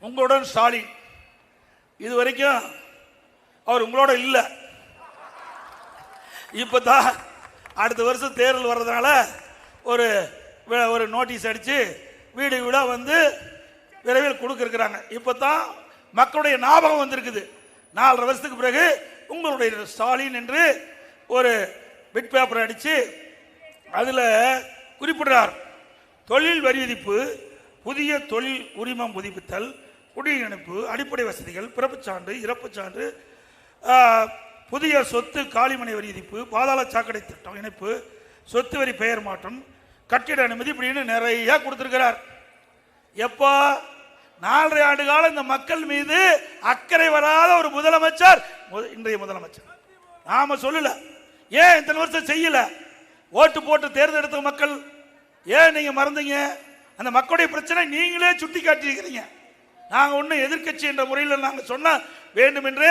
உங்களுடன் ஸ்டாலின். இது வரைக்கும் அவர் உங்களோட இல்லை. இப்போதான் அடுத்த வருஷம் தேர்தல் வர்றதுனால ஒரு நோட்டீஸ் அடித்து வீடு வீடாக வந்து விரைவில் கொடுக்குறாங்க. இப்போ தான் மக்களுடைய ஞாபகம் வந்திருக்குது. 4.5 வருஷத்துக்கு பிறகு உங்களுடைய ஸ்டாலின் என்று ஒரு பிட் பேப்பர் அடித்து அதில் குறிப்பிடுறார். தொழில் வரி விதிப்பு, புதிய தொழில் உரிமம் புதுப்பித்தல், குடியிணைப்பு, அடிப்படை வசதிகள், பிறப்புச் சான்று, இறப்புச் சான்று, புதிய சொத்து காலிமனை வரி விதிப்பு, பாதாள சாக்கடை திட்டம் இணைப்பு, சொத்து வரி பெயர் மாற்றம், கட்டிட அனுமதி, இப்படின்னு நிறைய கொடுத்திருக்கிறார். எப்போ 4.5 ஆண்டு காலம் இந்த மக்கள் மீது அக்கறை வராத ஒரு முதலமைச்சர் இன்றைய முதலமைச்சர். நாம சொல்லல, ஏன் இத்தனை வருஷம் செய்யல? ஓட்டு போட்டு தேர்ந்தெடுத்த மக்கள் ஏன் நீங்க மறந்தீங்க? அந்த மக்களுடைய பிரச்சனை நீங்களே சுட்டி காட்டியிருக்கிறீங்க. நாங்கள் ஒன்றும் எதிர்கட்சி என்ற முறையில் நாங்கள் சொன்ன வேண்டும் என்று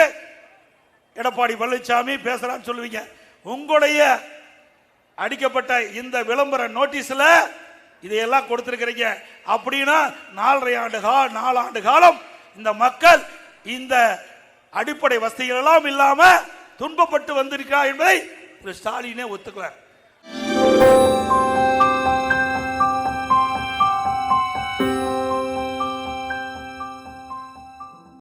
எடப்பாடி பழனிசாமி பேசலாம்னு சொல்லுவீங்க. உங்களுடைய அடிக்கப்பட்ட இந்த விளம்பர நோட்டீஸில் இதையெல்லாம் கொடுத்திருக்கிறீங்க. அப்படின்னா 4 ஆண்டு காலம் இந்த மக்கள் இந்த அடிப்படை வசதிகள் எல்லாம் இல்லாம துன்பப்பட்டு வந்திருக்கிறார் என்பதை ஸ்டாலினே ஒத்துக்குவார்.